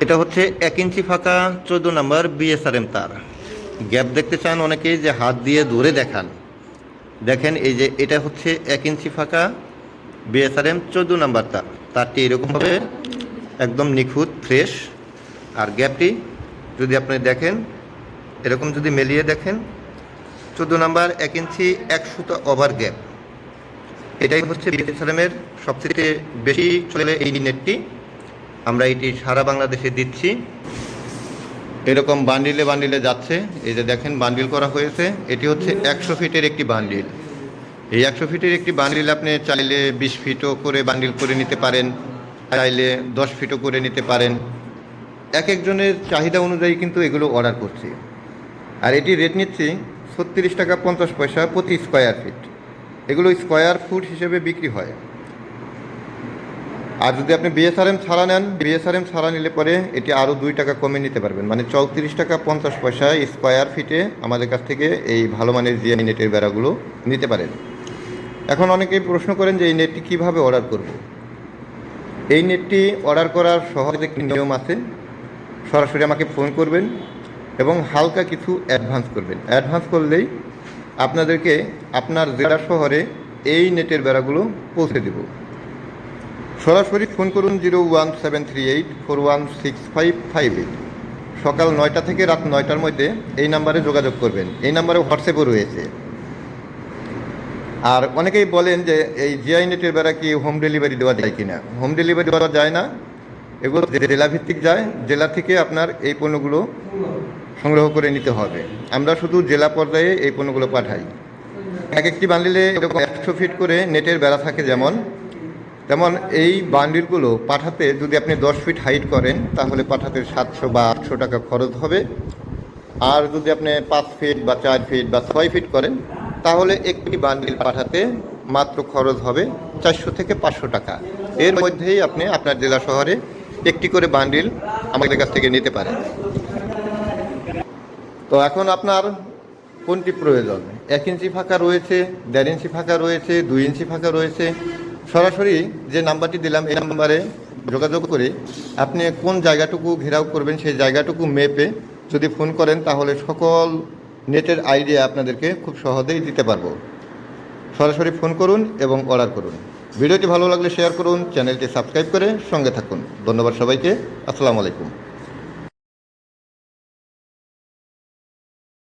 এটা হচ্ছে 1 ইঞ্চি ফাঁকা 14 নাম্বার বিএসআরএম তার। গ্যাপ দেখতে চান অনেকেই, যে হাত দিয়ে ধরে দেখান। দেখেন এই যে এটা হচ্ছে 1 ইঞ্চি ফাঁকা বিএসআরএম 14 নাম্বার তার। তারটি এরকমভাবে একদম নিখুঁত ফ্রেশ। আর গ্যাপটি যদি আপনি দেখেন, এরকম যদি মেলিয়ে দেখেন, 14 নাম্বার 1 ইঞ্চি 1 সুতা ওভার গ্যাপ। এটাই হচ্ছে বিএসআরএমের সবচেয়ে বেশি চলে এই নেটটি। আমরা এটি সারা বাংলাদেশে দিচ্ছি। এরকম বান্ডিলে বান্ডিলে যাচ্ছে। এই যে দেখেন বান্ডিল করা হয়েছে। এটি হচ্ছে 100 ফিটের একটি বান্ডিল। এই 100 ফিটের একটি বান্ডিল আপনি চাইলে 20 ফিটও করে বান্ডিল করে নিতে পারেন, চাইলে 10 ফিটও করে নিতে পারেন। এক একজনের চাহিদা অনুযায়ী কিন্তু এগুলো অর্ডার করছি। আর এটি রেট নিচ্ছি 36 টাকা 50 পয়সা প্রতি স্কোয়ার ফিট। এগুলো স্কোয়ার ফুট হিসেবে বিক্রি হয়। আর যদি আপনি বিএসআরএম ছাড়া নেন, বিএসআরএম ছাড়া নিলে পরে এটি আরও 2 টাকা কমে নিতে পারবেন, মানে 34 টাকা 50 পয়সা স্কোয়ার ফিটে আমাদের কাছ থেকে এই ভালো মানের জিআই নেটের বেড়াগুলো নিতে পারেন। এখন অনেকেই প্রশ্ন করেন যে এই নেটটি কীভাবে অর্ডার করব। এই নেটটি অর্ডার করার সহজ একটি নিয়ম আছে। সরাসরি আমাকে ফোন করবেন এবং হালকা কিছু অ্যাডভান্স করবেন। অ্যাডভান্স করলেই আপনাদেরকে আপনার জেলা শহরে এই নেটের বেড়াগুলো পৌঁছে দেব। সরাসরি ফোন করুন 01738416558। সকাল 9টা থেকে রাত 9টার মধ্যে এই নাম্বারে যোগাযোগ করবেন। এই নাম্বারে হোয়াটসঅ্যাপও রয়েছে। আর অনেকেই বলেন যে এই জিআই নেটের বেড়া কি হোম ডেলিভারি দেওয়া যায় কি না। হোম ডেলিভারি দেওয়া যায় না, এগুলো জেলাভিত্তিক যায়। জেলা থেকে আপনার এই পণ্যগুলো সংগ্রহ করে নিতে হবে। আমরা শুধু জেলা পর্যায়ে এই পণ্যগুলো পাঠাই। এক একটি বান্ডিলে এরকম 100 ফিট করে নেটের বেড়া থাকে তেমন এই বান্ডিলগুলো পাঠাতে যদি আপনি 10 ফিট হাইট করেন তাহলে পাঠাতে 700 বা 800 টাকা খরচ হবে। আর যদি আপনি 5 ফিট বা 4 ফিট বা 6 ফিট করেন তাহলে একটি বান্ডিল পাঠাতে মাত্র খরচ হবে 400 থেকে 500 টাকা। এর মধ্যেই আপনি আপনার জেলা শহরে একটি করে বান্ডিল আমাদের কাছ থেকে নিতে পারেন। তো এখন আপনার কোনটি প্রয়োজন? 1 ইঞ্চি ফাঁকা রয়েছে, 1.5 ইঞ্চি ফাঁকা রয়েছে, 2 ইঞ্চি ফাঁকা রয়েছে। সরাসরি যে নাম্বারটি দিলাম এই নাম্বারে যোগাযোগ করে আপনি কোন জায়গাটুকু ঘেরাও করবেন সেই জায়গাটুকু মেপে যদি ফোন করেন তাহলে সকল নেটের আইডিয়া আপনাদেরকে খুব সহজেই দিতে পারবো। সরাসরি ফোন করুন এবং অর্ডার করুন। ভিডিওটি ভালো লাগলে শেয়ার করুন, চ্যানেলটি সাবস্ক্রাইব করে সঙ্গে থাকুন। ধন্যবাদ সবাইকে। আসসালামু আলাইকুম।